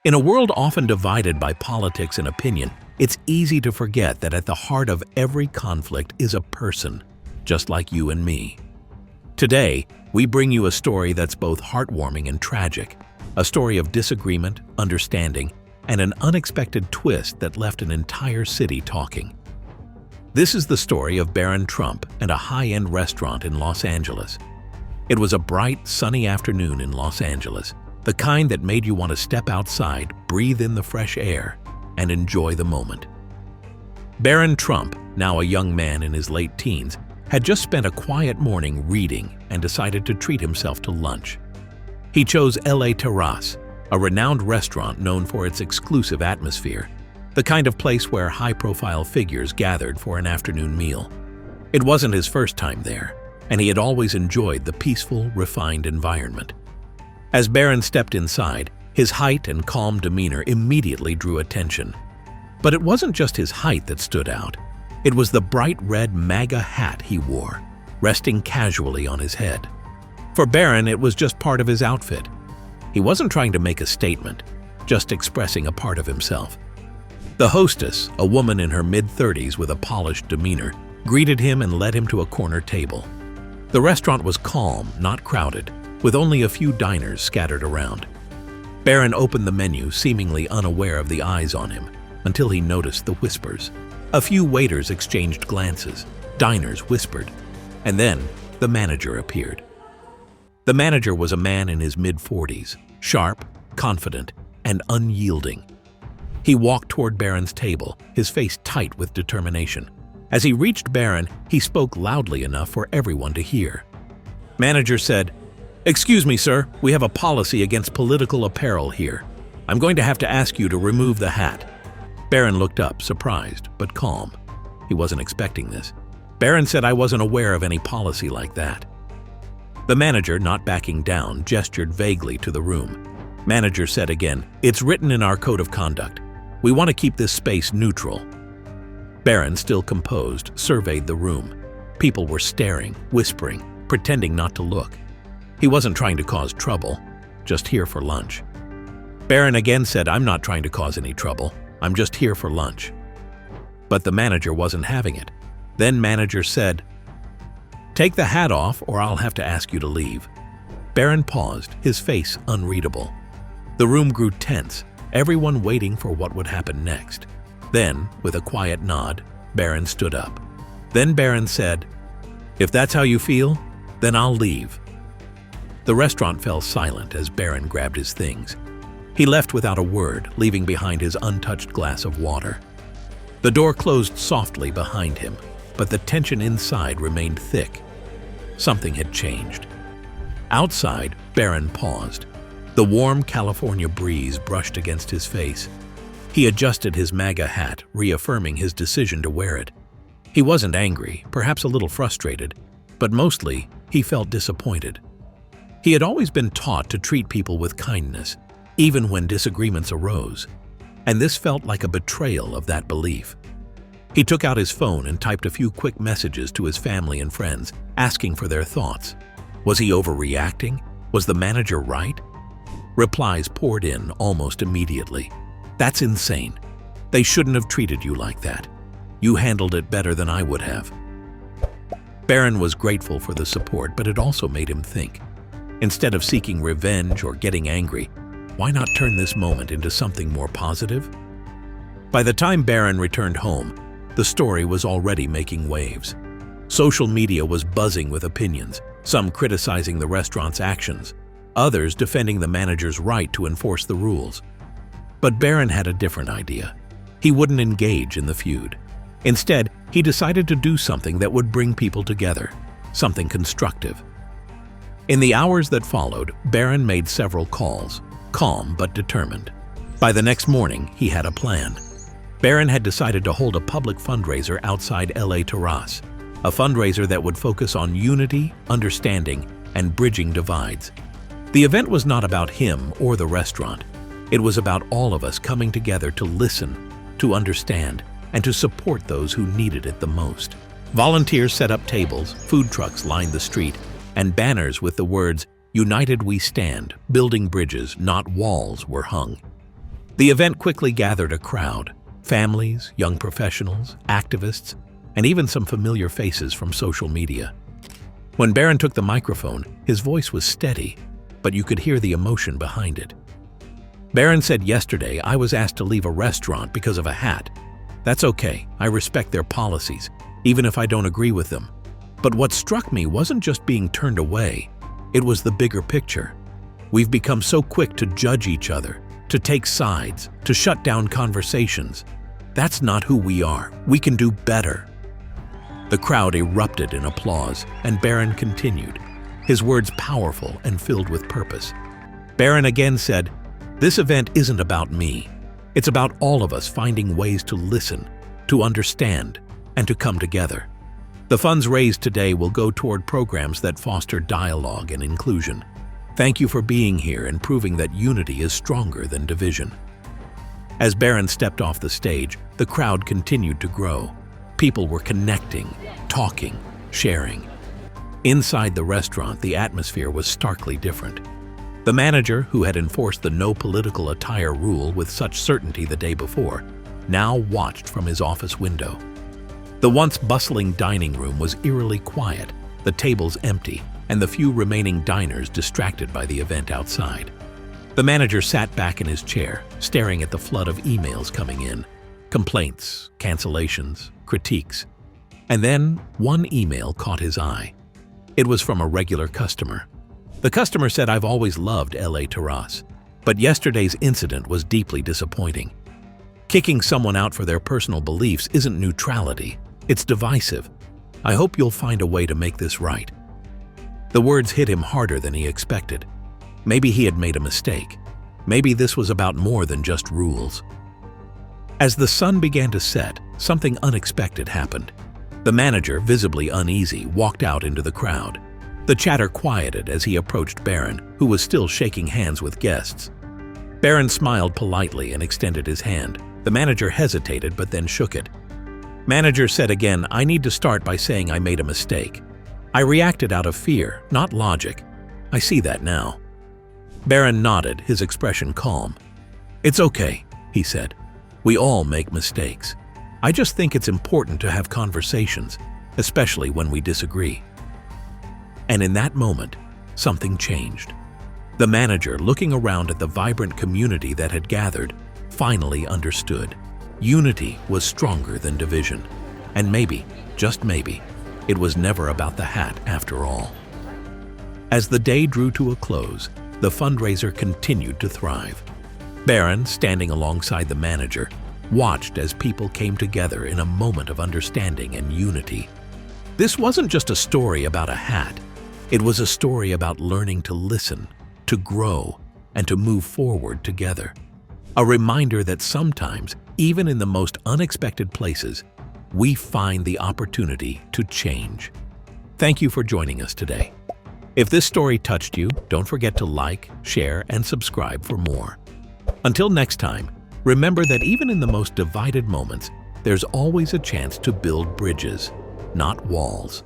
In a world often divided by politics and opinion, it's easy to forget that at the heart of every conflict is a person, just like you and me. Today, we bring you a story that's both heartwarming and tragic, a story of disagreement, understanding, and an unexpected twist that left an entire city talking. This is the story of Barron Trump and a high-end restaurant in Los Angeles. It was a bright, sunny afternoon in Los Angeles, the kind that made you want to step outside, breathe in the fresh air, and enjoy the moment. Barron Trump, now a young man in his late teens, had just spent a quiet morning reading and decided to treat himself to lunch. He chose LA Terrace, a renowned restaurant known for its exclusive atmosphere, the kind of place where high-profile figures gathered for an afternoon meal. It wasn't his first time there, and he had always enjoyed the peaceful, refined environment. As Barron stepped inside, his height and calm demeanor immediately drew attention. But it wasn't just his height that stood out. It was the bright red MAGA hat he wore, resting casually on his head. For Barron, it was just part of his outfit. He wasn't trying to make a statement, just expressing a part of himself. The hostess, a woman in her mid-30s with a polished demeanor, greeted him and led him to a corner table. The restaurant was calm, not crowded, with only a few diners scattered around. Barron opened the menu, seemingly unaware of the eyes on him, until he noticed the whispers. A few waiters exchanged glances, diners whispered, and then the manager appeared. The manager was a man in his mid-40s, sharp, confident, and unyielding. He walked toward Barron's table, his face tight with determination. As he reached Barron, he spoke loudly enough for everyone to hear. Manager said, "Excuse me, sir, we have a policy against political apparel here. I'm going to have to ask you to remove the hat." Barron looked up, surprised, but calm. He wasn't expecting this. Barron said, "I wasn't aware of any policy like that." The manager, not backing down, gestured vaguely to the room. Manager said again, "It's written in our code of conduct. We want to keep this space neutral." Barron, still composed, surveyed the room. People were staring, whispering, pretending not to look. He wasn't trying to cause trouble, just here for lunch. Barron again said, "I'm not trying to cause any trouble. I'm just here for lunch." But the manager wasn't having it. Then manager said, "Take the hat off or I'll have to ask you to leave." Barron paused, his face unreadable. The room grew tense, everyone waiting for what would happen next. Then, with a quiet nod, Barron stood up. Then Barron said, "If that's how you feel, then I'll leave." The restaurant fell silent as Barron grabbed his things. He left without a word, leaving behind his untouched glass of water. The door closed softly behind him, but the tension inside remained thick. Something had changed. Outside, Barron paused. The warm California breeze brushed against his face. He adjusted his MAGA hat, reaffirming his decision to wear it. He wasn't angry, perhaps a little frustrated, but mostly he felt disappointed. He had always been taught to treat people with kindness, even when disagreements arose, and this felt like a betrayal of that belief. He took out his phone and typed a few quick messages to his family and friends, asking for their thoughts. Was he overreacting? Was the manager right? Replies poured in almost immediately. "That's insane. They shouldn't have treated you like that. You handled it better than I would have." Barron was grateful for the support, but it also made him think. Instead of seeking revenge or getting angry, why not turn this moment into something more positive? By the time Barron returned home, the story was already making waves. Social media was buzzing with opinions, some criticizing the restaurant's actions, others defending the manager's right to enforce the rules. But Barron had a different idea. He wouldn't engage in the feud. Instead, he decided to do something that would bring people together, something constructive. In the hours that followed, Barron made several calls, calm but determined. By the next morning, he had a plan. Barron had decided to hold a public fundraiser outside LA Terrace, a fundraiser that would focus on unity, understanding, and bridging divides. The event was not about him or the restaurant. It was about all of us coming together to listen, to understand, and to support those who needed it the most. Volunteers set up tables, food trucks lined the street, and banners with the words, "United we stand, building bridges, not walls," were hung. The event quickly gathered a crowd: families, young professionals, activists, and even some familiar faces from social media. When Barron took the microphone, his voice was steady, but you could hear the emotion behind it. Barron said, "Yesterday, I was asked to leave a restaurant because of a hat. That's okay, I respect their policies, even if I don't agree with them. But what struck me wasn't just being turned away, it was the bigger picture. We've become so quick to judge each other, to take sides, to shut down conversations. That's not who we are. We can do better." The crowd erupted in applause, and Barron continued, his words powerful and filled with purpose. Barron again said, "This event isn't about me. It's about all of us finding ways to listen, to understand, and to come together. The funds raised today will go toward programs that foster dialogue and inclusion. Thank you for being here and proving that unity is stronger than division." As Barron stepped off the stage, the crowd continued to grow. People were connecting, talking, sharing. Inside the restaurant, the atmosphere was starkly different. The manager, who had enforced the no political attire rule with such certainty the day before, now watched from his office window. The once bustling dining room was eerily quiet, the tables empty, and the few remaining diners distracted by the event outside. The manager sat back in his chair, staring at the flood of emails coming in. Complaints, cancellations, critiques. And then one email caught his eye. It was from a regular customer. The customer said, "I've always loved LA Terrace, but yesterday's incident was deeply disappointing. Kicking someone out for their personal beliefs isn't neutrality, it's divisive. I hope you'll find a way to make this right." The words hit him harder than he expected. Maybe he had made a mistake. Maybe this was about more than just rules. As the sun began to set, something unexpected happened. The manager, visibly uneasy, walked out into the crowd. The chatter quieted as he approached Barron, who was still shaking hands with guests. Barron smiled politely and extended his hand. The manager hesitated but then shook it. Manager said again, "I need to start by saying I made a mistake. I reacted out of fear, not logic. I see that now." Barron nodded, his expression calm. "It's okay," he said. "We all make mistakes. I just think it's important to have conversations, especially when we disagree." And in that moment, something changed. The manager, looking around at the vibrant community that had gathered, finally understood. Unity was stronger than division. And maybe, just maybe, it was never about the hat after all. As the day drew to a close, the fundraiser continued to thrive. Barron, standing alongside the manager, watched as people came together in a moment of understanding and unity. This wasn't just a story about a hat. It was a story about learning to listen, to grow, and to move forward together. A reminder that sometimes, even in the most unexpected places, we find the opportunity to change. Thank you for joining us today. If this story touched you, don't forget to like, share, and subscribe for more. Until next time, remember that even in the most divided moments, there's always a chance to build bridges, not walls.